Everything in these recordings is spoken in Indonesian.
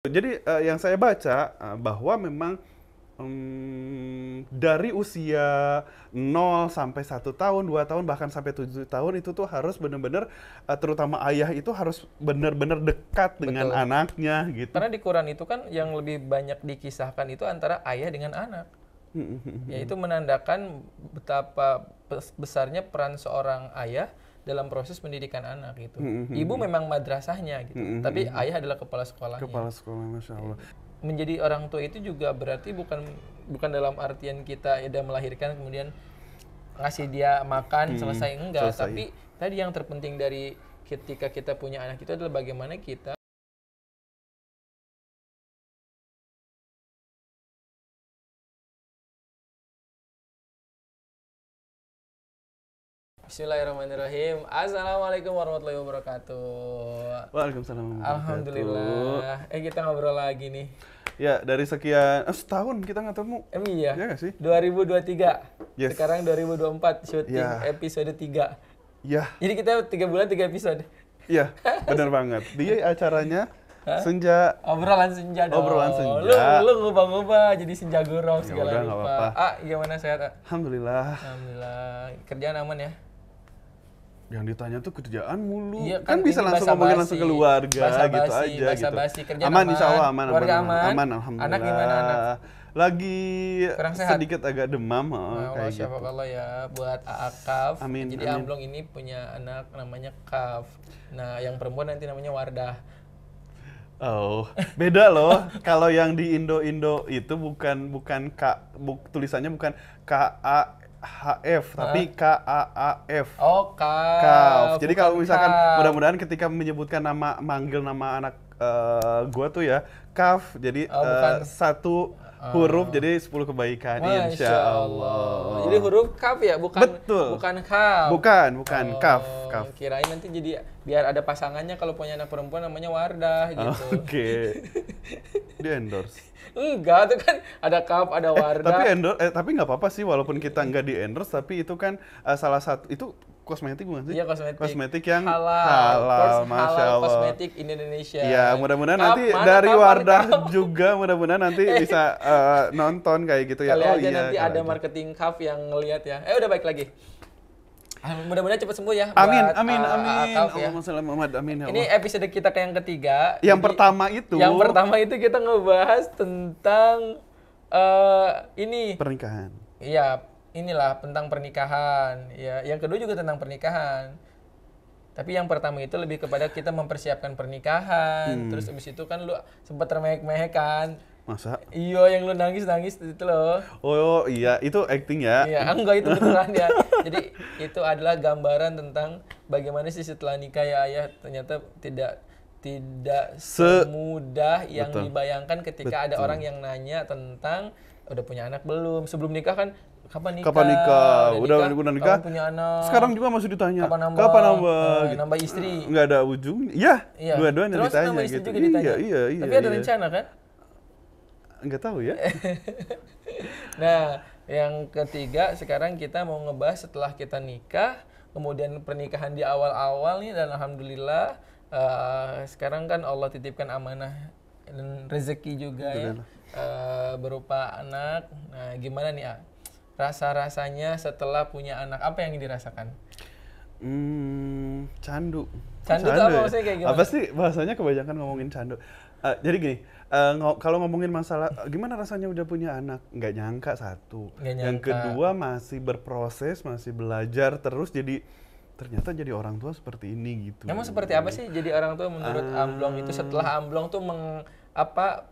Jadi yang saya baca bahwa memang dari usia 0 sampai 1 tahun, 2 tahun, bahkan sampai 7 tahun itu tuh harus benar-benar terutama ayah itu harus benar-benar dekat dengan Betul. anaknya gitu. Karena di Quran itu kan yang lebih banyak dikisahkan itu antara ayah dengan anak. Yaitu menandakan betapa besarnya peran seorang ayah dalam proses pendidikan anak gitu. Ibu memang madrasahnya gitu, tapi ayah adalah kepala sekolahnya. Kepala sekolah, Masya Allah. Menjadi orang tua itu juga berarti bukan dalam artian kita udah melahirkan kemudian ngasih dia makan selesai, enggak. Selesai. Tapi tadi yang terpenting dari ketika kita punya anak itu adalah bagaimana kita Bismillahirrahmanirrahim. Assalamualaikum warahmatullahi wabarakatuh. Waalaikumsalam. Alhamdulillah. Kita ngobrol lagi nih. Ya, dari sekian setahun kita nggak ketemu. Iya. Ya nggak sih? 2023. Yes. Sekarang 2024 syuting Ya. episode 3. Ya, Jadi kita 3 bulan 3 episode. iya, benar banget. Dia acaranya senja. Obrolan senja dong. Obrolan senja. Lu ngubah-ngubah jadi senja gurau segala udah, nggak rupa. apa-apa. Gimana sehat? Alhamdulillah. Alhamdulillah. Kerjaan aman ya? Yang ditanya tuh kerjaan mulu. Iya, kan kan bisa ini langsung basa-basi. ngomongin langsung keluarga Basa-basi, gitu aja basa-basi. gitu. Kerjaan Aman, aman, insya Allah aman. keluarga aman. Alhamdulillah. Anak gimana anak? Lagi Kurang sehat? sedikit agak demam, Allah kayak siapa gitu. kalau ya buat Kaf. Amin, Jadi amin. Amblong ini punya anak namanya Kaf. Nah, yang perempuan nanti namanya Wardah. Oh, beda loh. Kalau yang di Indo itu bukan tulisannya bukan KAHF, tapi KAAF. Oh, Kaf. Kaf. Jadi bukan kalau misalkan Kaf. mudah-mudahan ketika menyebutkan manggil nama anak gua tuh ya, Kaf. Jadi bukan. satu huruf jadi 10 kebaikan, Masya insya Allah. Jadi huruf Kaf ya, bukan Betul. bukan Kaf. Bukan, Kaf. Kirain nanti jadi biar ada pasangannya kalau punya anak perempuan namanya Wardah gitu. Oke. Di endorse. Enggak, itu kan ada Kaf, ada Wardah. Tapi nggak apa-apa sih walaupun kita nggak di endorse, tapi itu kan salah satu itu kosmetik bukan sih? Iya, kosmetik. Kosmetik yang halal. First Masya halal Allah. kosmetik Indonesia. Ya, mudah-mudahan Kaf, nanti mana dari Kaf, Wardah Kaf? juga mudah-mudahan nanti bisa nonton kayak gitu ya. Kali Oh aja iya, nanti kali ada aja. marketing Kaf yang ngelihat ya. Udah baik lagi. Mudah-mudahan cepat sembuh ya. Amin, buat, amin, amin. Kaf ya. Allahumma shalli Muhammad, amin ya Ini Allah. episode kita yang ketiga. Yang Jadi, pertama itu kita ngebahas tentang ini. pernikahan. Iya, inilah tentang pernikahan. Ya, yang kedua juga tentang pernikahan. Tapi yang pertama itu lebih kepada kita mempersiapkan pernikahan. Terus abis itu kan lu sempat termehek-mehek kan. Masa? Iya, yang lu nangis-nangis itu loh. Oh iya, itu acting ya. Iya, enggak itu beneran ya. Jadi itu adalah gambaran tentang bagaimana sih setelah nikah ya ayah ternyata tidak semudah yang Betul. dibayangkan ketika ada Betul. orang yang nanya tentang udah punya anak belum. Sebelum nikah kan kapan nikah? Kapan nikah? Udah nikah? Kapan punya anak? Sekarang juga masih ditanya. Kapan nambah? Kapan nambah? Gitu. Nambah istri. Nggak ada ujungnya. Iya, Iya. dua-duanya Terus ditanya nambah istri gitu. juga ditanya. Iya. Tapi ada rencana kan? Nggak tahu ya. Nah, yang ketiga sekarang kita mau ngebahas setelah kita nikah, kemudian pernikahan di awal-awal nih dan alhamdulillah sekarang kan Allah titipkan amanah dan rezeki juga ya berupa anak. Nah, gimana nih rasa-rasanya setelah punya anak? Apa yang dirasakan? Candu. Candu itu apa maksudnya kayak gimana? Apa sih bahasanya kebanyakan ngomongin candu. Jadi gini, kalau ngomongin masalah gimana rasanya udah punya anak, nggak nyangka satu. Nggak Yang nyangka. kedua masih berproses, masih belajar terus jadi ternyata jadi orang tua seperti ini gitu. Emang seperti apa sih jadi orang tua menurut Amblong itu setelah Amblong tuh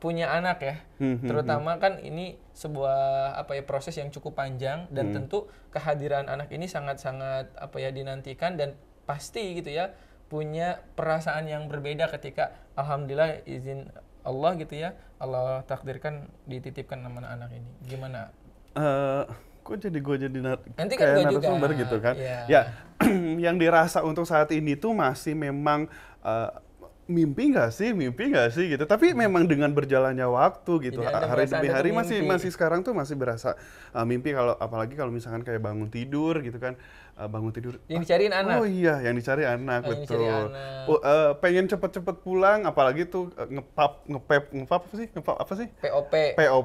punya anak ya? Terutama kan ini sebuah proses yang cukup panjang dan tentu kehadiran anak ini sangat-sangat dinantikan dan pasti gitu ya punya perasaan yang berbeda ketika alhamdulillah izin Allah gitu ya, Allah takdirkan dititipkan nama anak ini. Gimana? Kok jadi gue jadi Nanti kan kayak gue juga. narasumber gitu kan? Iya. Ya, yang dirasa untuk saat ini tuh masih memang mimpi nggak sih gitu. Tapi memang dengan berjalannya waktu gitu, Jadi Anda hari merasa demi Anda tuh hari mimpi. masih sekarang tuh masih berasa mimpi, kalau apalagi kalau misalkan kayak bangun tidur gitu kan, bangun tidur, Yang dicariin anak. oh iya yang dicari anak, Oh, yang dicari betul. anak. Pengen cepet-cepet pulang, apalagi tuh ngepap apa sih? POP. PO,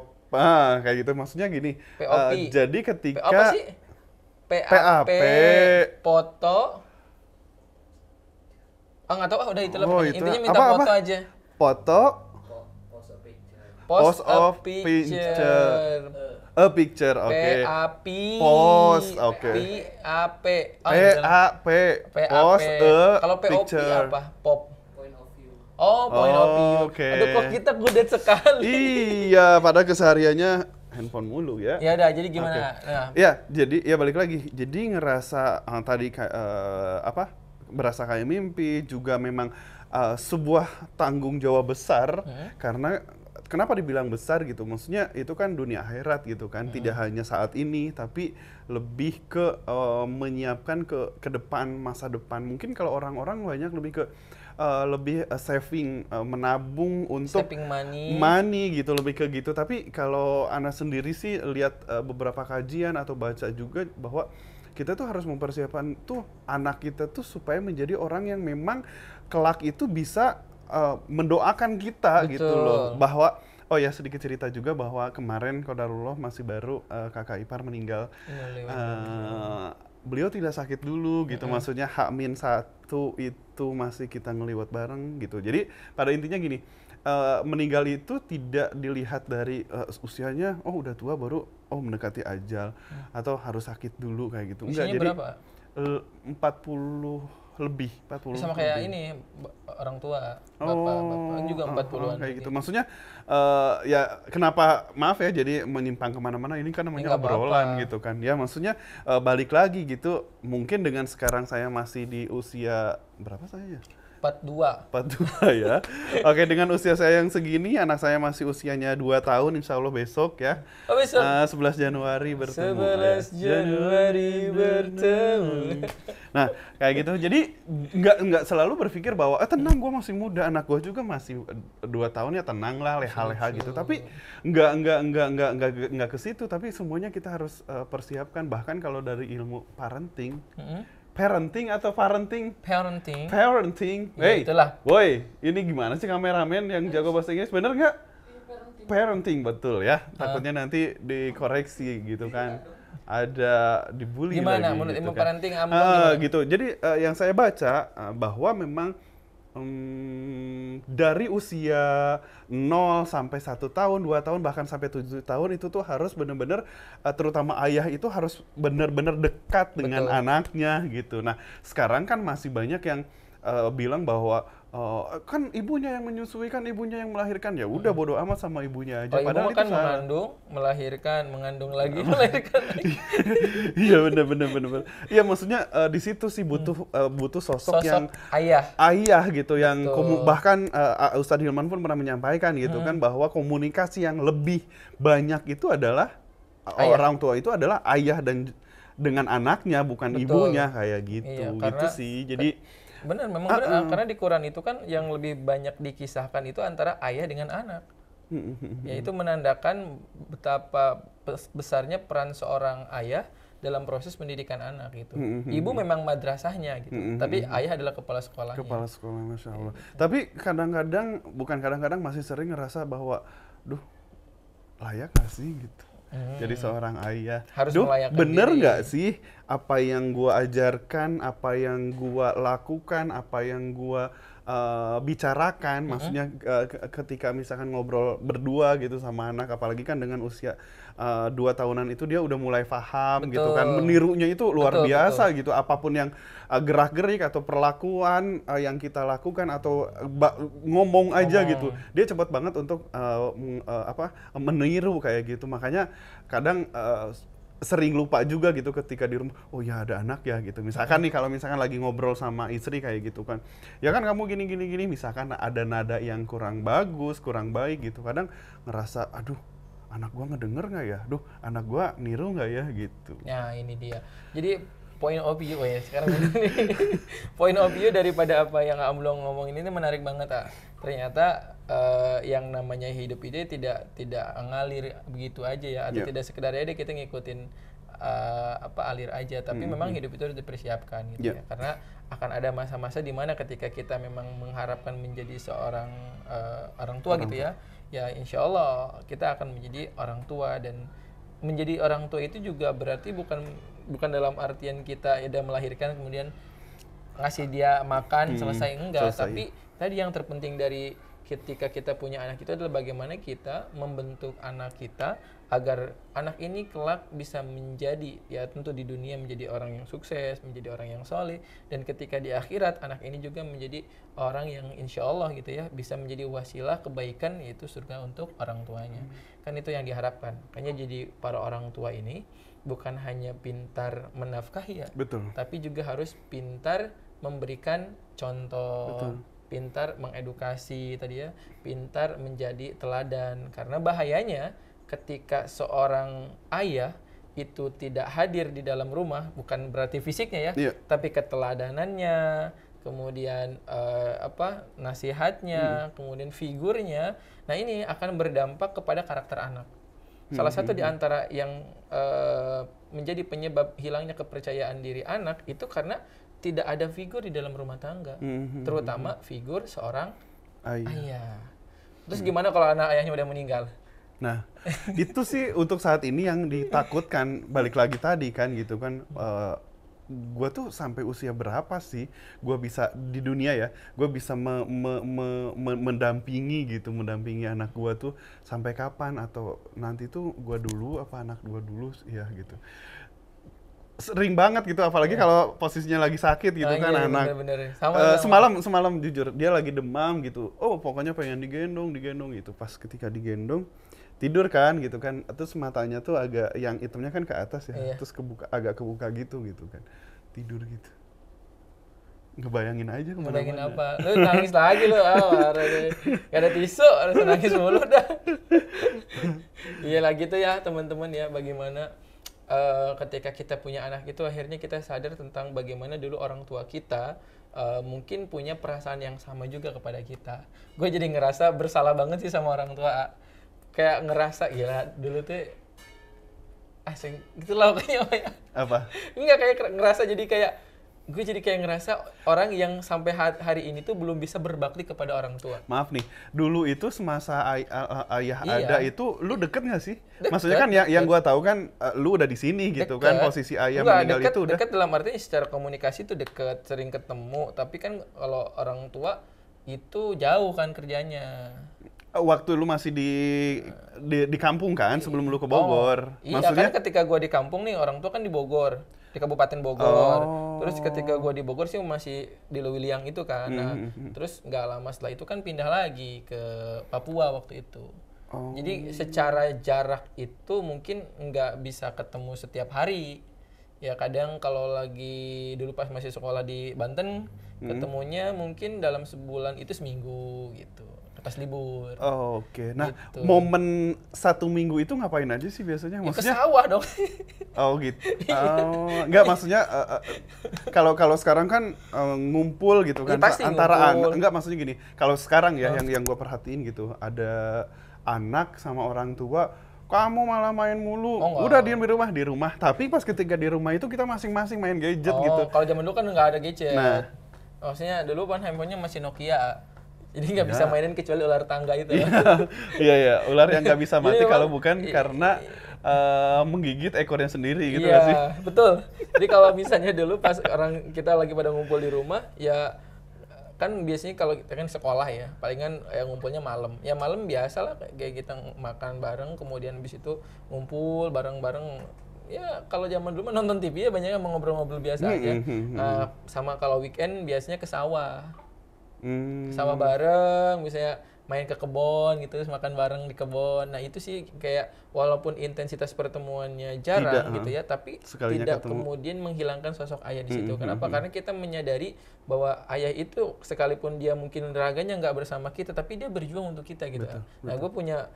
kayak gitu. Maksudnya gini, POP. jadi Apa ketika sih? PAP, PAP, foto. Oh, nggak tahu, udah itulah oh pokoknya. itu Intinya minta apa foto aja. foto, Post a picture. picture. A picture, oke. PAP. Post, oke. PAP. Oh, itulah. PAP, PAP. post a Kalau POP picture. apa? Pop. Oh, point of view. Oke. Aduh, kok kita kudet sekali. Iya, pada kesehariannya handphone mulu ya. Ya udah, jadi gimana? Oke. Nah, Ya, jadi ya balik lagi. Jadi ngerasa tadi berasa kayak mimpi, juga memang sebuah tanggung jawab besar, karena kenapa dibilang besar gitu? Maksudnya itu kan dunia akhirat gitu kan, tidak hanya saat ini, tapi lebih ke menyiapkan ke depan, masa depan. Mungkin kalau orang-orang banyak lebih ke saving, menabung untuk saving money. money gitu, lebih ke gitu. Tapi kalau Ana sendiri sih lihat beberapa kajian atau baca juga bahwa kita tuh harus mempersiapkan tuh anak kita tuh supaya menjadi orang yang memang kelak itu bisa mendoakan kita. Betul. Gitu loh. Bahwa oh ya, sedikit cerita juga bahwa kemarin qadarullah masih baru kakak ipar meninggal. Beliau tidak sakit dulu gitu, maksudnya H-1 itu masih kita ngeliwat bareng gitu. Jadi pada intinya gini, meninggal itu tidak dilihat dari usianya, oh udah tua baru mendekati ajal, atau harus sakit dulu kayak gitu. Enggak, Usianya jadi berapa? 40 lebih, 40 Sama kayak lebih. ini orang tua, bapak juga 40-an. Kayak gitu. Maksudnya ya kenapa, maaf ya jadi menyimpang kemana-mana, ini kan namanya Nggak obrolan apa-apa. gitu kan. Ya maksudnya balik lagi gitu, mungkin dengan sekarang saya masih di usia berapa saya ya? 42. 42 ya. Oke, dengan usia saya yang segini, anak saya masih usianya 2 tahun, insya Allah besok ya. Oh, besok. 11 Januari bertemu. 11 Januari bertemu. Nah, kayak gitu. Jadi nggak selalu berpikir bahwa tenang, gue masih muda, anak gue juga masih 2 tahun, ya tenang lah, leha-leha gitu. Tapi nggak ke situ. Tapi semuanya kita harus persiapkan. Bahkan kalau dari ilmu parenting, parenting atau parenting? Parenting. Parenting. Ya, Hey, itulah. boy, ini gimana sih kameramen yang jago bahasa Inggris? Bener nggak? Parenting, betul ya. Takutnya nanti dikoreksi gitu kan. Ada dibully Gimana lagi menurut gitu ilmu kan. parenting gimana? Gitu. Jadi yang saya baca bahwa memang dari usia 0 sampai 1 tahun, 2 tahun, bahkan sampai 7 tahun itu tuh harus benar-benar, terutama ayah itu harus benar-benar dekat dengan Betul. anaknya gitu. Nah, sekarang kan masih banyak yang bilang bahwa kan ibunya yang menyusui, kan ibunya yang melahirkan, ya udah bodo amat sama ibunya aja. Kalau ibu Padahal mah itu kan salah. mengandung, melahirkan, mengandung lagi, melahirkan lagi. Iya, bener. Iya, maksudnya di situ sih butuh sosok yang ayah. ayah gitu, yang Betul. bahkan Ustadz Hilman pun pernah menyampaikan gitu kan, bahwa komunikasi yang lebih banyak itu adalah Ayah. orang tua itu adalah ayah dan dengan anaknya, bukan Betul. ibunya, kayak gitu. Iya, Gitu karena sih. Jadi benar, memang benar. Karena di Quran itu kan yang lebih banyak dikisahkan itu antara ayah dengan anak. Yaitu menandakan betapa besarnya peran seorang ayah dalam proses pendidikan anak gitu. Ibu memang madrasahnya gitu, tapi ayah adalah kepala sekolahnya. kepala sekolah, Masya Allah. Tapi kadang-kadang masih sering ngerasa bahwa, duh, layak gak sih gitu. Jadi seorang ayah, Harus duh, melayakkan bener diri. nggak sih apa yang gua ajarkan, apa yang gua lakukan, apa yang gua bicarakan, maksudnya ketika misalkan ngobrol berdua gitu sama anak, apalagi kan dengan usia 2 tahunan itu dia udah mulai paham gitu kan, Betul. menirunya itu luar Betul, biasa gitu, apapun yang gerak-gerik atau perlakuan yang kita lakukan atau ngomong aja gitu, dia cepat banget untuk meniru kayak gitu. Makanya kadang sering lupa juga gitu ketika di rumah, oh ya ada anak ya gitu. Misalkan nih, kalau misalkan lagi ngobrol sama istri kayak gitu kan, ya kan kamu gini, misalkan ada nada yang kurang bagus, kurang baik gitu, kadang ngerasa, aduh, anak gua ngedenger nggak ya, aduh, anak gua niru nggak ya gitu. Nah, ini dia. Jadi point of view ya sekarang ini. Point of view daripada apa yang Amblong ngomongin ini menarik banget, ah. Ternyata yang namanya hidup ini tidak ngalir begitu aja ya, atau tidak sekedar aja kita ngikutin alir aja, tapi memang hidup itu harus dipersiapkan gitu ya. Karena akan ada masa-masa di mana ketika kita memang mengharapkan menjadi seorang orang tua gitu ya. Ya insya Allah kita akan menjadi orang tua, dan menjadi orang tua itu juga berarti bukan dalam artian kita udah melahirkan kemudian ngasih dia makan selesai, enggak. Tapi tadi yang terpenting dari ketika kita punya anak itu adalah bagaimana kita membentuk anak kita agar anak ini kelak bisa menjadi, ya tentu di dunia menjadi orang yang sukses, menjadi orang yang soleh, dan ketika di akhirat anak ini juga menjadi orang yang insya Allah gitu ya bisa menjadi wasilah kebaikan, yaitu surga untuk orang tuanya. Kan itu yang diharapkan. Makanya jadi para orang tua ini bukan hanya pintar menafkahi ya, tapi juga harus pintar memberikan contoh, pintar mengedukasi tadi ya, pintar menjadi teladan. Karena bahayanya ketika seorang ayah itu tidak hadir di dalam rumah, bukan berarti fisiknya ya, tapi keteladanannya, kemudian nasihatnya, kemudian figurnya. Nah ini akan berdampak kepada karakter anak. Salah satu di antara yang menjadi penyebab hilangnya kepercayaan diri anak itu karena tidak ada figur di dalam rumah tangga, terutama figur seorang ayah. Terus gimana kalau anak ayahnya udah meninggal? Nah, itu sih untuk saat ini yang ditakutkan. Balik lagi tadi kan gitu kan, gue tuh sampai usia berapa sih gue bisa di dunia ya, gue bisa mendampingi anak gue tuh sampai kapan, atau nanti tuh gue dulu apa anak gue dulu ya gitu. Sering banget gitu, apalagi kalau posisinya lagi sakit gitu kan, anak. Bener. Semalam jujur dia lagi demam gitu, pokoknya pengen digendong gitu. Pas ketika digendong tidur kan gitu kan, terus matanya tuh agak yang hitamnya kan ke atas ya, terus agak kebuka gitu kan, tidur gitu. Ngebayangin aja kemana-mana. Ngebayangin apa? Lu nangis lagi lu, gak ada tisu, harus nangis mulu dah. Iya lah gitu ya teman-teman ya, bagaimana ketika kita punya anak itu akhirnya kita sadar tentang bagaimana dulu orang tua kita mungkin punya perasaan yang sama juga kepada kita. Gue jadi ngerasa bersalah banget sih sama orang tua. Kayak ngerasa gila dulu tuh asing gitu lah kayaknya. Apa? Enggak, kayak ngerasa gue jadi kayak ngerasa orang yang sampai hari ini tuh belum bisa berbakti kepada orang tua. Maaf nih, dulu itu semasa ayah ada itu lu deket nggak sih? Maksudnya kan yang gue tahu kan lu udah di sini gitu kan, posisi ayah meninggal itu udah. Deket dalam artinya secara komunikasi tuh deket, sering ketemu. Tapi kan kalau orang tua itu jauh kan kerjanya. Waktu lu masih di kampung kan, sebelum lu ke Bogor. Maksudnya kan ketika gua di kampung nih, orang tua kan di Bogor, di Kabupaten Bogor. Terus ketika gua di Bogor sih masih di Lewiliang itu kan. Nah, terus nggak lama setelah itu kan pindah lagi ke Papua waktu itu. Jadi secara jarak itu mungkin nggak bisa ketemu setiap hari. Ya kadang kalau lagi dulu pas masih sekolah di Banten, ketemunya mungkin dalam sebulan itu seminggu gitu. Pas libur. Oke. Nah, gitu. Momen 1 minggu itu ngapain aja sih biasanya? Maksudnya? Ke sawah dong. Gitu. Enggak, maksudnya kalau sekarang kan ngumpul gitu kan, antara anak. Enggak, maksudnya gini. Kalau sekarang ya yang gue perhatiin gitu, ada anak sama orang tua, kamu malah main mulu. Udah diem di rumah. Tapi pas ketika di rumah itu kita masing-masing main gadget gitu. Kalau zaman dulu kan nggak ada gadget. Nah. Maksudnya dulu kan handphonenya masih Nokia. Jadi nggak bisa mainin kecuali ular tangga itu. Iya, ular yang nggak bisa mati kalau bukan karena menggigit ekornya sendiri gitu nggak sih? Betul. Jadi kalau misalnya dulu pas orang kita lagi pada ngumpul di rumah, ya kan biasanya kalau kita kan sekolah ya, palingan ngumpulnya malam. Ya malam biasa lah, kayak kita makan bareng, kemudian habis itu ngumpul bareng-bareng. Ya kalau zaman dulu nonton TV ya banyak yang ngobrol-ngobrol biasa aja. Sama kalau weekend biasanya ke sawah. Sama bareng, misalnya main ke kebun gitu, terus makan bareng di kebun. Nah itu sih kayak walaupun intensitas pertemuannya jarang gitu ya, tapi tidak kemudian menghilangkan sosok ayah di situ. Kenapa? Karena kita menyadari bahwa ayah itu sekalipun dia mungkin raganya nggak bersama kita, tapi dia berjuang untuk kita gitu. Nah gue punya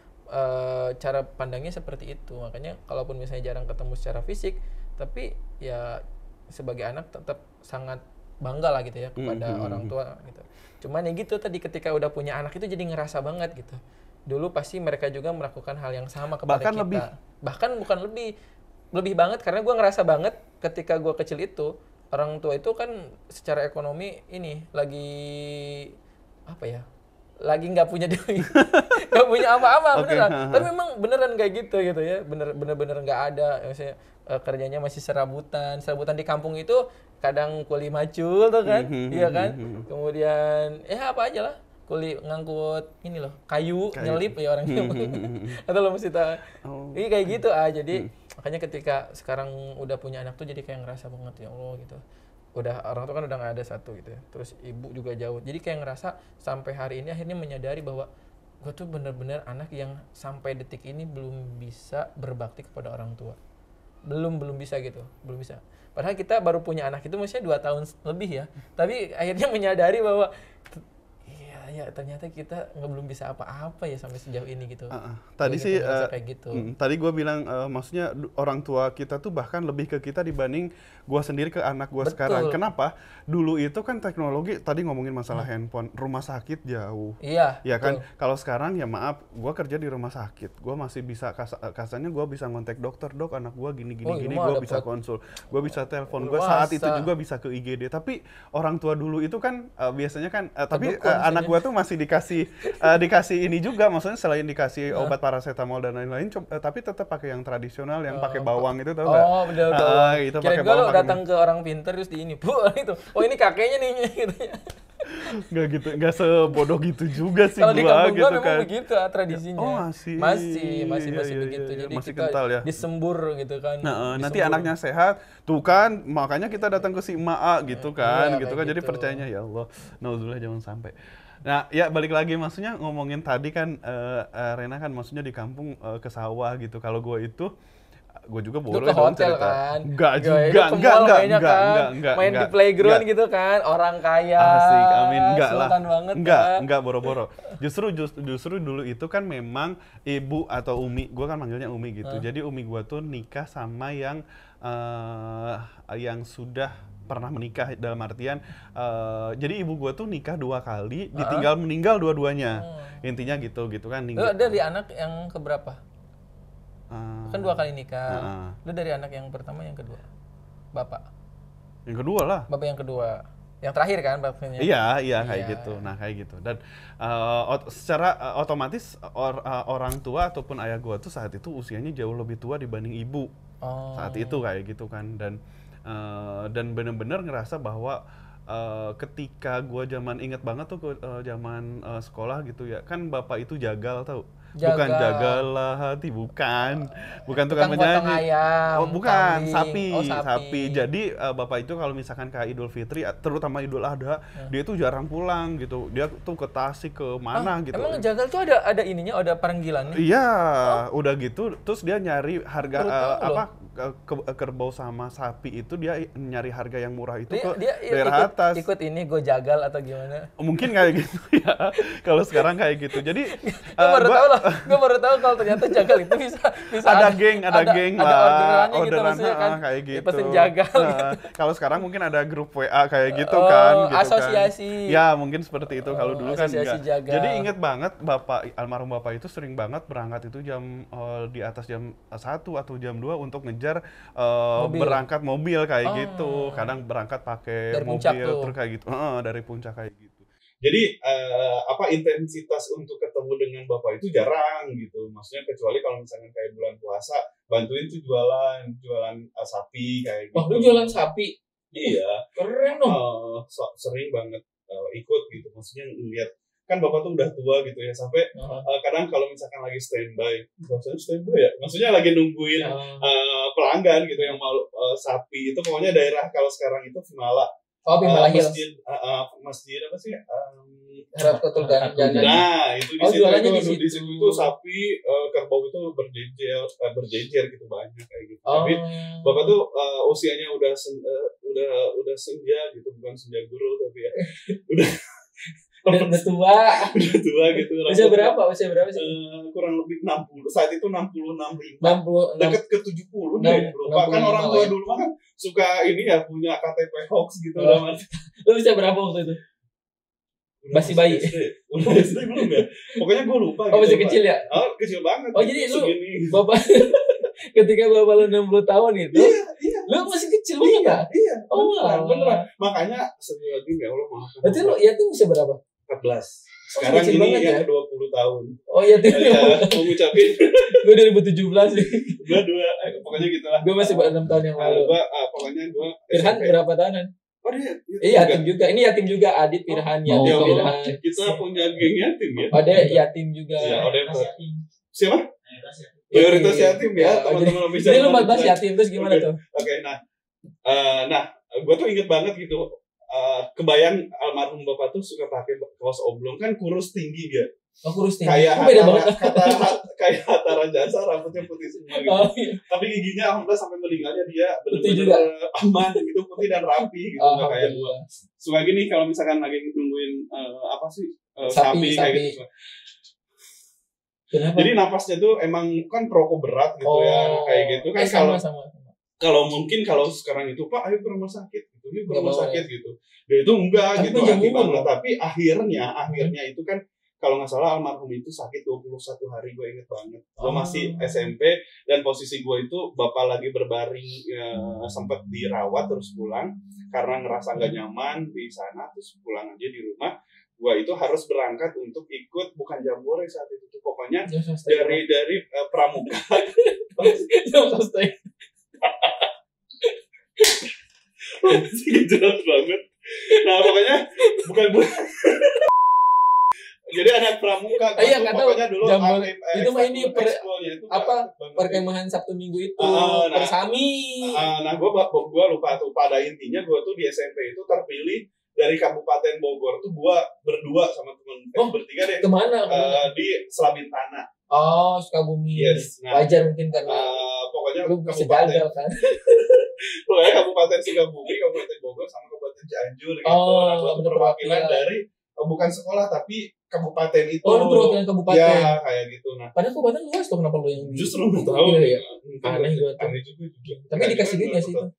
cara pandangnya seperti itu. Makanya kalaupun misalnya jarang ketemu secara fisik, tapi ya sebagai anak tetap sangat bangga lah gitu ya kepada orang tua gitu. Cuman ya gitu tadi ketika udah punya anak itu jadi ngerasa banget gitu. Dulu pasti mereka juga melakukan hal yang sama kepada Bahkan kita. lebih. Bahkan bukan lebih banget karena gue ngerasa banget ketika gue kecil itu orang tua itu kan secara ekonomi ini lagi apa ya? Lagi nggak punya duit, nggak punya apa-apa beneran. Tapi memang beneran kayak gitu ya, bener-bener nggak ada. Maksudnya kerjanya masih serabutan di kampung itu kadang kuli macul tuh kan, iya kan. Kemudian ya apa aja lah, kuli ngangkut ini loh kayu. Nyelip ya orangnya. Atau lo mesti tahu. Ini kayak gitu jadi makanya ketika sekarang udah punya anak tuh jadi kayak ngerasa banget ya Allah gitu. Udah orang tua kan udah nggak ada satu gitu ya, terus ibu juga jauh, jadi kayak ngerasa sampai hari ini akhirnya menyadari bahwa gue tuh bener-bener anak yang sampai detik ini belum bisa berbakti kepada orang tua, belum bisa gitu, belum bisa. Padahal kita baru punya anak itu maksudnya 2 tahun lebih ya, tapi akhirnya menyadari bahwa ya ternyata kita belum bisa apa-apa ya sampai sejauh ini gitu. Tadi sih kayak gitu. Tadi gue bilang maksudnya orang tua kita tuh bahkan lebih ke kita dibanding gue sendiri ke anak gue sekarang. Kenapa? Dulu itu kan teknologi, tadi ngomongin masalah handphone, rumah sakit jauh. Iya. Ya kan. Kalau sekarang ya maaf, gue kerja di rumah sakit, gue masih bisa kasarnya gue bisa ngontek dokter, dok anak gue gini, gue bisa konsul, gue bisa telepon, gue saat itu juga bisa ke IGD. Tapi orang tua dulu itu kan biasanya kan, tapi anak gue tuh masih dikasih ini juga, maksudnya selain dikasih obat paracetamol dan lain-lain, tapi tetap pakai yang tradisional yang pakai bawang itu, tau nggak? Oh betul. Itu pakai bawang. Kalau datang ke orang pinter terus di ini, bu itu, oh ini kakeknya nih gitu ya. Nggak gitu, nggak sebodoh gitu juga sih. Kalau di kampung gitu memang kan begitu tradisinya. Oh masih iya, begitu. Jadi masih kita kental ya, disembur gitu kan. Nanti anaknya sehat tuh kan, makanya kita datang ke si emak gitu kan, gitu kan. Jadi percayanya ya Allah, naudzubillah jangan sampai. Nah ya balik lagi, maksudnya ngomongin tadi kan Rena kan maksudnya di kampung ke sawah gitu. Kalau gue itu gue juga boleh dong cerita. Kan? Enggak main di playground gitu kan, orang kaya. Asik, amin. Enggak lah. Banget, enggak boro-boro. Justru dulu itu kan memang ibu atau umi, gue kan manggilnya umi gitu. Jadi umi gue tuh nikah sama yang sudah pernah menikah, dalam artian jadi ibu gue tuh nikah 2 kali, ditinggal meninggal dua-duanya. Intinya gitu kan. Lu dari anak yang keberapa? Kan 2 kali nikah. Lu dari anak yang pertama, yang kedua? Bapak? Yang kedua lah. Bapak yang kedua. Yang terakhir kan bapaknya? Iya kayak gitu. Nah kayak gitu. Dan secara otomatis orang tua ataupun ayah gue tuh saat itu usianya jauh lebih tua dibanding ibu. Saat itu kayak gitu kan. Dan benar-benar ngerasa bahwa ketika gue inget banget tuh zaman sekolah gitu ya, kan bapak itu jagal tau. Bukan jagalah hati, bukan tukang penyanyi. Ayam, bukan, sapi. Jadi bapak itu kalau misalkan kayak Idul Fitri, terutama Idul Adha, dia tuh jarang pulang gitu. Dia tuh ke Tasik, ke mana gitu. Emang jagal tuh ada ininya, ada panggilannya? Iya, udah gitu. Terus dia nyari harga kerbau sama sapi itu, dia nyari harga yang murah itu ke daerah atas. Ikut ini gue jagal atau gimana? Mungkin kayak gitu ya. Kalau sekarang kayak gitu. Jadi gue baru tahu kalau ternyata jagal itu bisa ada geng lah, orderan gitu, kan, kayak gitu. Pesen jagal. Kalau sekarang mungkin ada grup WA kayak gitu kan, gitu asosiasi. Kan. Ya mungkin seperti itu. Kalau dulu kan enggak. Jagal. Jadi inget banget almarhum bapak itu sering banget berangkat itu jam di atas jam 1 atau jam 2 untuk ngejar berangkat mobil kayak gitu. Kadang berangkat pakai mobil terus kayak gitu. Dari puncak kayak gitu. Jadi intensitas untuk ketemu dengan bapak itu jarang gitu. Maksudnya kecuali kalau misalnya kayak bulan puasa, bantuin tuh jualan sapi kayak gitu. Oh, lu jualan sapi? Iya. Keren dong. Sering banget ikut gitu. Maksudnya ngeliat, kan bapak tuh udah tua gitu ya, sampai kadang kalau misalkan lagi standby, maksudnya lagi nungguin pelanggan gitu yang mau sapi itu, pokoknya daerah kalau sekarang itu Vimala. Vimala Hills. Masjid apa sih? Haratul Gandhi. Nah, itu di situ itu sapi, kerbau itu berjejer gitu, banyak kayak gitu. Tapi bapak tuh usianya udah senja gitu, bukan senja guru tapi ya udah Udah tua. Udah tua gitu. Usia berapa sih? Kurang lebih 60. Saat itu 66. 60. Deket ke 70 deh. Lupa kan orang tua dulu kan suka ini ya punya KTP hoax gitu lah Mas. Lu usia berapa waktu itu? Masih bayi. Udah SD belum ya? Pokoknya gue lupa. Oh, masih kecil ya? Oh, kecil banget. Oh, jadi lu bapak ketika bapak lu 60 tahun itu, iya. Lu masih kecil banget ya? Iya. Oh, beneran. Makanya sebelum ya Allah maaf. Berarti lu yatim usia berapa? 14. Sekarang kecil ini banget yang ya? 20 tahun. Oh, yatim. Mau ngucapin. Gue 2017 sih. Gue pokoknya gitu lah. Gue masih 6 tahun yang lalu. Pokoknya gue Firhan berapa tahunan? Oh dia yatim juga. Ini yatim juga. Adit, Firhan, yatim, Firhan. Kita punya geng yatim ya. Ada yatim juga. Iya, ada yatim. Siapa? Mayoritas yatim ya, teman-teman bisa. Jadi lu 14 yatim, terus gimana tuh? Oke, nah, gue tuh inget banget gitu. Kebayang almarhum bapak tuh suka pakai kaos oblong kan, kurus tinggi dia. Oh, kurus tinggi. Kayak beda banget. Kayak Hatta Rajasa, rambutnya putih semua gitu. Oh, iya. Tapi giginya alhamdulillah sampai meninggalnya dia putih juga, aman gitu, putih dan rapi gitu. Nggak kayak gue. Suka gini kalau misalkan lagi nungguin sapi kayak gitu. Kenapa? Jadi napasnya tuh emang kan perokok berat gitu ya, kayak gitu kan. Kalau mungkin kalau sekarang itu Pak, ayo ke rumah sakit gitu, yuk ke rumah sakit gitu. Dia itu enggak gitu, gimana? Tapi akhirnya itu kan kalau nggak salah almarhum itu sakit 21 hari, gue inget banget. Gue masih SMP dan posisi gue itu bapak lagi berbaring, sempat dirawat terus pulang karena ngerasa nggak nyaman di sana, terus pulang aja di rumah. Gua itu harus berangkat untuk ikut bukan jambore saat itu tuh, pokoknya dari pramuka. Jelas banget. Nah pokoknya bukan jadi anak pramuka. Iya nggak tahu. Dulu itu mah ini perkemahan Sabtu Minggu itu persami. Nah gua lupa tuh, pada intinya gua tuh di SMP itu terpilih dari Kabupaten Bogor tuh gua berdua sama temen bertiga deh. Kemana? Di Selabintana. Oh, Sukabumi. Yes. Nah, wajar mungkin karena pokoknya lu bisa gagal kan. Pokoknya Kabupaten Sukabumi, Kabupaten Bogor sama Kabupaten Cianjur gitu. Nah, gua perwakilan dari bukan sekolah tapi kabupaten itu. Oh, lu perwakilan kabupaten. Ya, kayak gitu. Nah, padahal kabupaten luas tuh, kenapa lu yang justru nggak tahu. Ya. Aneh juga. Aneh juga. Tapi dikasih duit nggak sih itu?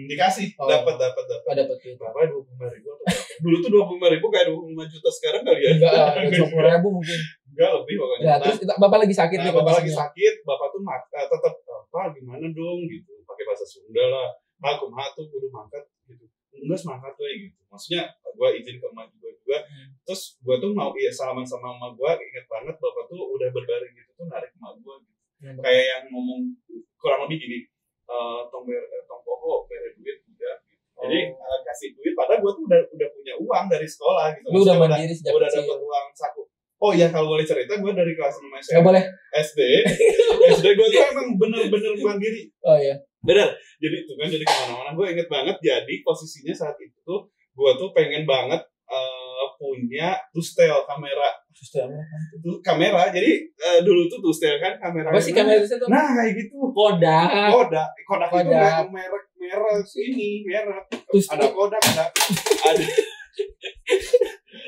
Dikasih, dapat. Dapat gitu. Berapa? 25.000 atau dulu tuh 25.000 kayak 25 juta sekarang kali ya? Enggak, 20.000 mungkin. Enggak, lebih pokoknya. Ya, terus bapak lagi sakit nih. Bapak lagi sakit, bapak tuh tetap apa gimana dong gitu, pakai bahasa Sunda lah. Pak, kumaha tuh kudu mangkat gitu. Enggak semangkat tuh gitu. Maksudnya gue izin ke emak juga. Terus gue tuh mau salaman sama emak gue, inget banget bapak tuh udah berbaring gitu tuh narik emak gue gitu. Kayak yang ngomong kurang lebih gini, tong pokok bere duit udah gitu. Jadi kasih duit, padahal gue tuh udah punya uang dari sekolah gitu. Lu udah mandiri sejak udah kecil. dapat uang saku. Oh iya, kalau boleh cerita, gue dari kelas 6 SMP. Nggak boleh. SD gue tuh emang bener-bener mandiri. Oh iya. Bener. Jadi itu kan jadi kemana-mana. Gue inget banget. Jadi posisinya saat itu tuh gue tuh pengen banget punya Tustel kamera. Kamera. Jadi dulu tuh Tustel kan kamera. Apa sih kamera itu? Nah kayak gitu. Kodak itu merek ini merek. Ada Kodak,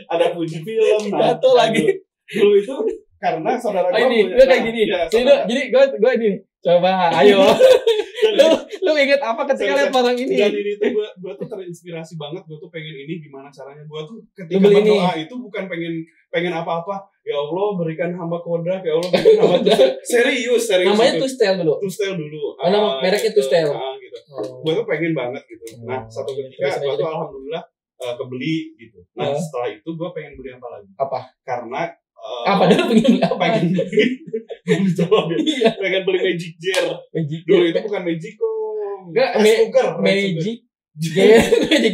ada Fuji Film. Nah, lagi. Dulu itu karena saudara gue ini gue kayak gini. Jadi gue ini. Coba, ayo. lu inget apa ketika lihat orang ini? Dan ini tuh gue tuh terinspirasi banget. Gue tuh pengen ini gimana caranya. Gue tuh ketika berdoa itu bukan pengen apa-apa. Ya Allah berikan hamba Kodak. Ya Allah berikan hamba Tustel. Serius. Namanya Tustel dulu. Nama mereknya Tustel. Gitu. Gue tuh pengen banget gitu. Nah satu ketika gue tuh alhamdulillah kebeli gitu. Nah setelah itu gue pengen beli apa lagi? Apa? Karena pengen beli Magic Jar. Dulu itu bukan Magicom. Magic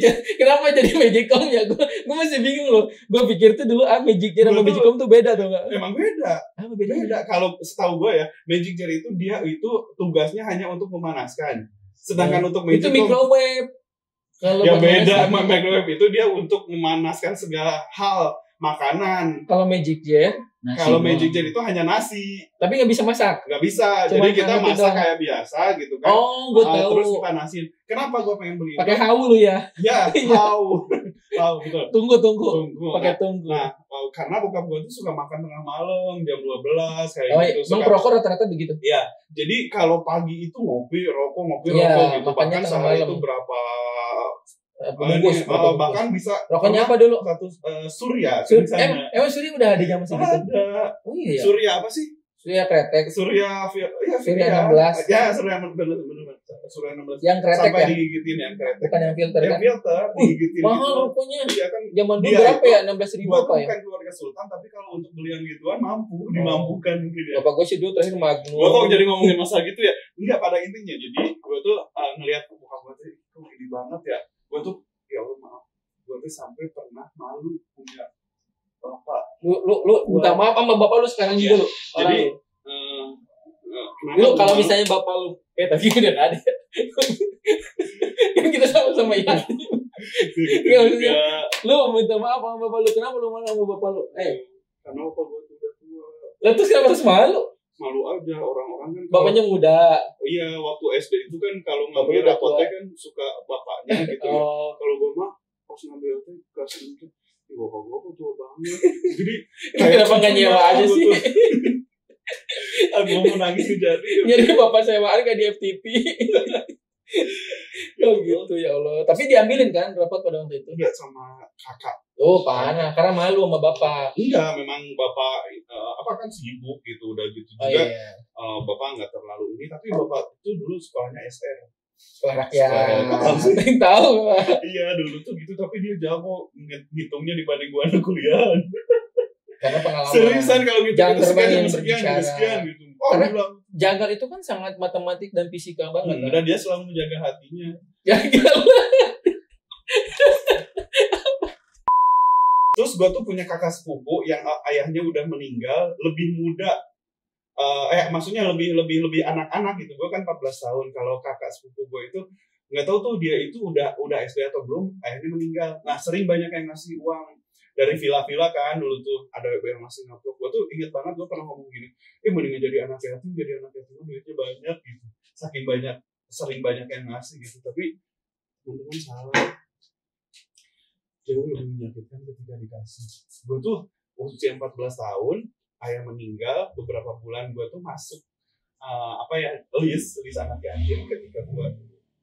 Jar. Kenapa jadi Magicom ya? Gue masih bingung loh. Gue pikir tuh dulu Magic Jar sama Magicom tuh beda tuh nggak? Emang beda. Beda. Kalau setahu gue ya, Magic Jar itu dia itu tugasnya hanya untuk memanaskan. Sedangkan untuk Magicom itu microwave. Ya beda. Microwave itu dia untuk memanaskan segala hal. Makanan. Kalau Magic Jar itu hanya nasi. Tapi nggak bisa masak. Nggak bisa. Cuma jadi kita masak kayak biasa gitu kan. Oh, gue tahu. Terus dipanasin. Kenapa gue pengen beli? Pakai hawu lu ya? Ya, hawu. Tahu betul. Tunggu. Pakai tunggu. Nah, karena bokap gue tuh suka makan tengah malam jam 12 kayak gitu. Emang perokok rata-rata begitu? Iya. Jadi kalau pagi itu ngopi rokok gitu. Bahkan sehari itu berapa bungkus. Bahkan bisa. Rokoknya apa dulu? Surya. Emang Surya udah ada jam segitu? Ada. Oh iya. Surya apa sih? Surya kretek. Surya 16. Ya, Surya 16. Surya 16. Yang kretek sampai ya? digigitin yang kretek. Bukan yang filter yang kan? Filter digigitin. Mahal gitu. rokoknya. Iya kan. Zaman dulu berapa ya? 16.000 apa ya? Bukan keluarga sultan, tapi kalau untuk beli yang gituan dimampukan gitu ya. Bapak gue sih dulu terakhir Magnum. Gue kok jadi ngomongin masalah gitu ya? Enggak, pada intinya. Jadi gue tuh ngelihat bokap gue tuh gini banget ya. Gue tuh ya Allah maaf. Gue tuh sampai pernah malu punya bapak. Lu minta maaf sama bapak lu sekarang juga lu. Jadi lu kalau misalnya bapak lu tapi udah gak ada. Kan kita sama-sama ya. Iya maksudnya. Lu minta maaf sama bapak lu. Kenapa lu malu sama bapak lu? Karena bapak gue tuh udah tua. Lah terus kenapa harus malu? Malu aja, orang-orang kan. Bapaknya muda. Iya, waktu SD itu kan kalau ngambil rapotnya kan suka bapaknya gitu ya. Kalau gue mah pas ngambil itu kasih itu, bapak gue kok tua banget. Jadi kenapa nggak nyewa aja sih? Aku mau nangis jadi. Jadi bapak sewaan kayak di FTP. Oh gitu ya Allah. Tapi diambilin kan rapot pada waktu itu? Enggak, sama kakak. Oh panah, karena malu sama bapak. Enggak, memang bapak kan sibuk gitu, udah gitu juga. Bapak nggak terlalu ini, tapi bapak itu dulu sekolahnya SR. Sekolah rakyat. Tahu Pak. Iya dulu tuh gitu, tapi dia jago ngitungnya dibanding gua anak kuliah. Karena pengalaman. Seriusan kalau gitu jangan terbang yang sekian gitu. Karena jagal itu kan sangat matematik dan fisika banget. Dan dia selalu menjaga hatinya. Jagal. Terus gue tuh punya kakak sepupu yang ayahnya udah meninggal, lebih muda. Maksudnya lebih anak-anak gitu. Gue kan 14 tahun. Kalau kakak sepupu gue itu nggak tahu tuh dia itu udah SD atau belum, ayahnya meninggal. Nah sering banyak yang ngasih uang dari villa-villa kan dulu tuh ada yang masih ngaplok. Gue tuh inget banget gue pernah ngomong gini, mendingan jadi anak yatim duitnya banyak gitu. Sering banyak yang ngasih gitu. Tapi teman-teman salah, jauh lebih menyakitkan ketika dikasih. Gue tuh usia 14 tahun, ayah meninggal, beberapa bulan gue tuh masuk list anak yatim ketika gue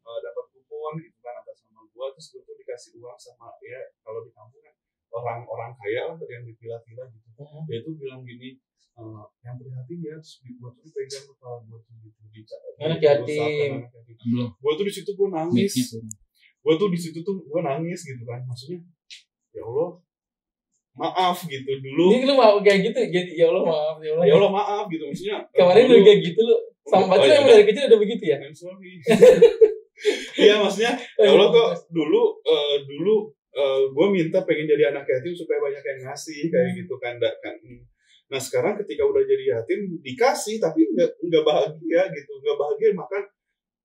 dapat kupon gitu kan atas nama gue. Terus gue tuh dikasih uang sama ya kalau di kampung kan orang kaya lah yang di villa-villa gitu. Dia tuh bilang gini, yang prihatin ya, terus gue tuh pegang kepala gue tuh gitu. Anak yatim. Gue tuh di situ gue nangis. Gue nangis gitu kan. Maksudnya, ya Allah, maaf gitu dulu. Ini lu mau kayak gitu, jadi ya Allah maaf, ya Allah maaf gitu maksudnya. Kemarin lu kayak gitu lu, sama berarti emang dari kecil udah begitu ya? Sorry. Iya maksudnya, ya Allah kok dulu gue minta pengen jadi anak yatim supaya banyak yang ngasih kayak gitu kan. Nah sekarang ketika udah jadi yatim dikasih tapi nggak bahagia gitu, nggak bahagia. Maka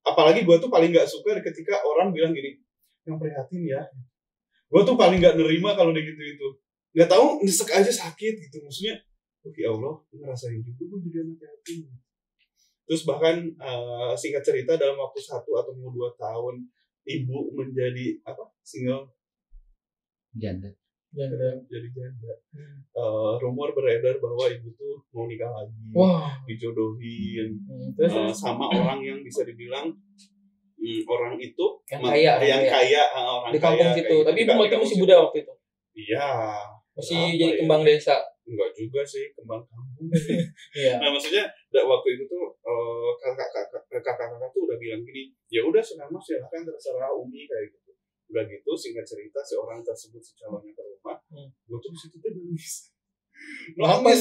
apalagi gue tuh paling nggak suka ketika orang bilang gini, yang prihatin ya. Gue tuh paling nggak nerima kalau dia gitu. Nggak tahu nyesek aja sakit gitu. Maksudnya, ya Allah, ngerasain juga gue jadi anak yatim. Terus bahkan singkat cerita dalam waktu 1 atau 2 tahun ibu menjadi single. Janda. Jadi janda. Rumor beredar bahwa ibu tuh mau nikah lagi. Dijodohin sama orang yang bisa dibilang orang itu yang kaya orang di kampung kaya, situ. Tapi ibu masih muda waktu itu. Iya. Masih jadi kembang desa. Enggak juga sih, kembang kampung. Iya. Nah maksudnya waktu itu tuh kakak-kakak tuh udah bilang gini, ya udah senama silakan terserah Umi kayak gitu. Udah gitu singkat cerita si orang tersebut si calonnya ke rumah, gue tuh di situ tuh nangis. Nangis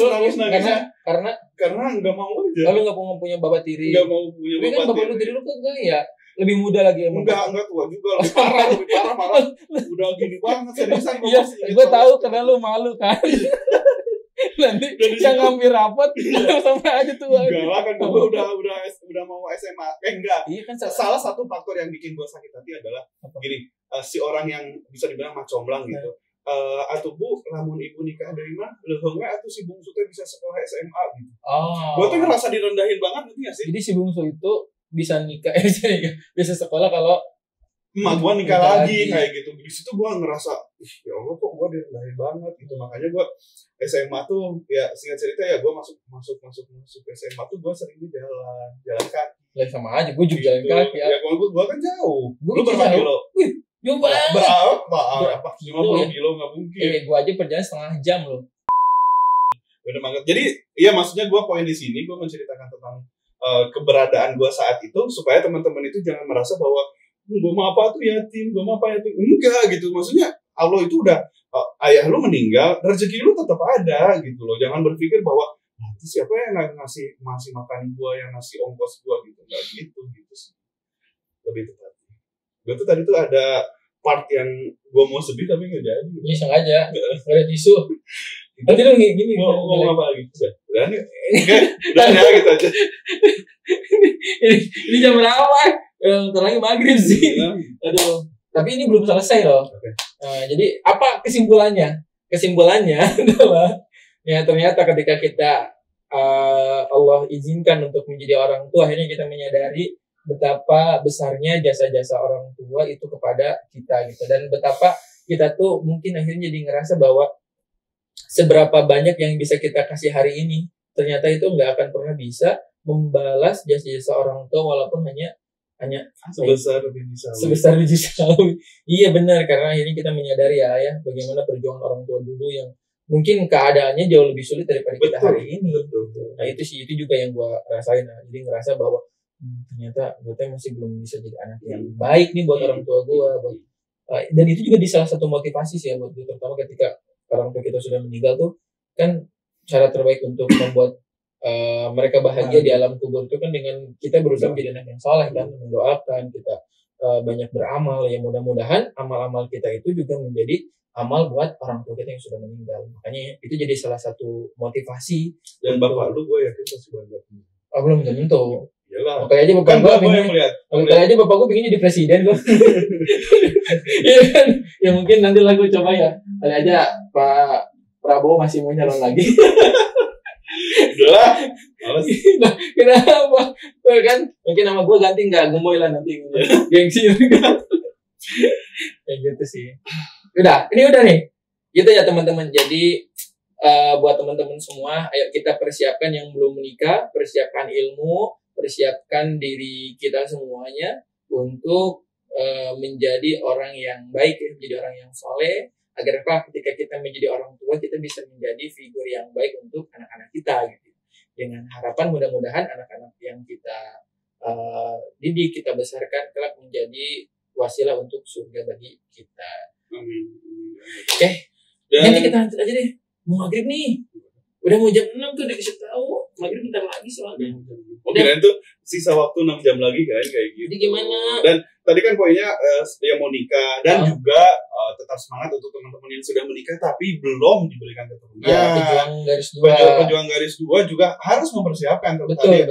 karena nggak mau aja. Lalu nggak mau punya bapak tiri. Nggak mau punya bapak tiri. Kan bapak lu tiri lu kan ya lebih muda lagi emang. Enggak tua juga, lebih parah. Udah gini banget seriusan. Iya, gue tahu karena lu malu kan. Nanti yang ngambil rapot sampai aja tua. Enggak lah kan gue udah mau SMA. Enggak. Iya kan salah satu faktor yang bikin gue sakit hati adalah gini, si orang yang bisa dibilang macomblang gitu. Atau bu, lamun ibu nikah dari mana? Lehengnya atau si bungsu teh bisa sekolah SMA gitu. Gue tuh ngerasa direndahin banget, ngerti gak sih? Jadi si bungsu itu bisa nikah, bisa sekolah kalau emak gue nikah lagi kayak gitu. Di situ gue ngerasa, ya Allah kok gue direndahin banget gitu. Makanya gue SMA tuh ya singkat cerita ya gue masuk SMA tuh gue seringnya jalan kaki. Lah sama aja, gue juga jalan kaki ya. Ya kalau gue kan jauh. Lu berapa kilo? Jauh banget. Berapa? 50 kilo nggak mungkin. Gue aja perjalanan setengah jam loh. Bener banget. Jadi ya maksudnya gue poin di sini gue menceritakan tentang keberadaan gue saat itu supaya teman-teman itu jangan merasa bahwa gue mau apa tuh yatim, enggak gitu. Maksudnya Allah itu udah ayah lu meninggal, rezeki lu tetap ada gitu loh. Jangan berpikir bahwa nanti siapa yang ngasih makan gue, yang ngasih ongkos gue gitu. Enggak gitu sih. Lebih tepat. Gue tuh tadi tuh ada part yang gue mau sedih tapi nggak jadi. Ini sengaja, nggak ada tisu. Nanti lu gini. Mau apa lagi? Udah ya gitu aja. Ini jam berapa? Bentar lagi maghrib sih. Aduh. Tapi ini belum selesai loh. Okay. Jadi apa kesimpulannya? Kesimpulannya adalah ya ternyata ketika kita Allah izinkan untuk menjadi orang tua, akhirnya kita menyadari betapa besarnya jasa-jasa orang tua itu kepada kita gitu, dan betapa kita tuh mungkin akhirnya jadi ngerasa bahwa seberapa banyak yang bisa kita kasih hari ini ternyata itu nggak akan pernah bisa membalas jasa-jasa orang tua walaupun hanya sebesar biji sawi. Iya benar, karena akhirnya kita menyadari ya bagaimana perjuangan orang tua dulu yang mungkin keadaannya jauh lebih sulit daripada kita hari ini. Betul. Nah itu juga yang gue rasain. Jadi ngerasa bahwa ternyata gue masih belum bisa jadi anak yang baik nih buat orang tua gue. Dan itu juga di salah satu motivasi sih ya buat gue, terutama ketika orang tua kita sudah meninggal tuh kan cara terbaik untuk membuat mereka bahagia di alam kubur itu kan dengan kita berusaha menjadi anak yang soleh kan, mendoakan kita banyak beramal ya, mudah-mudahan amal-amal kita itu juga menjadi amal buat orang tua kita yang sudah meninggal. Makanya itu jadi salah satu motivasi. Dan bapak lu gue yakin pasti banget. Belum tentu. Iyalah. Kali aja bapak gue pengen jadi presiden gue. Iya kan? Ya mungkin nanti lah gue coba ya. Kali aja Pak Prabowo masih mau nyalon lagi. Udahlah. Males. Nah, kenapa? Kan mungkin nama gue ganti nggak gemoy lah nanti. Gengsi juga. Kayak gitu sih. Ini udah nih. Gitu ya teman-teman. Jadi buat teman-teman semua, ayo kita persiapkan yang belum menikah, persiapkan ilmu, persiapkan diri kita semuanya untuk menjadi orang yang baik ya, menjadi orang yang soleh, agar ketika kita menjadi orang tua kita bisa menjadi figur yang baik untuk anak-anak kita gitu. Dengan harapan mudah-mudahan anak-anak yang kita didik, kita besarkan kelak menjadi wasilah untuk surga bagi kita. Amin. Oke. Nanti kita lanjut aja deh. Mau maghrib nih. Udah mau jam 6 tuh udah dikasih tahu. Maghrib bentar lagi soalnya. Kirain tuh sisa waktu 6 jam lagi kan kayak gitu. Jadi gimana? Dan tadi kan poinnya yang mau nikah dan juga tetap semangat untuk teman-teman yang sudah menikah tapi belum diberikan keturunan. Ya, pejuang garis 2 juga harus mempersiapkan. Betul.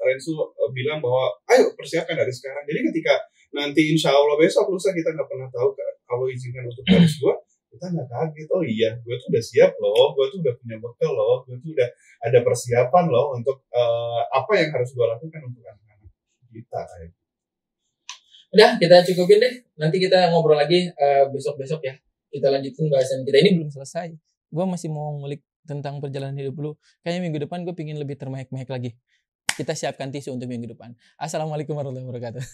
Rensu bilang bahwa ayo persiapkan dari sekarang. Jadi ketika nanti insya Allah besok lusa kita nggak pernah tahu kalau izinkan untuk garis 2, kita nggak kaget. Oh iya, gue tuh udah siap loh, gue tuh udah punya bekal loh, gue tuh udah ada persiapan loh untuk apa yang harus gue lakukan untuk anak-anak kita. Udah, kita cukupin deh. Nanti kita ngobrol lagi besok-besok ya. Kita lanjutin bahasan kita. Ini belum selesai. Gue masih mau ngulik tentang perjalanan hidup lu. Kayaknya minggu depan gue pingin lebih termehek-mehek lagi. Kita siapkan tisu untuk minggu depan. Assalamualaikum warahmatullahi wabarakatuh.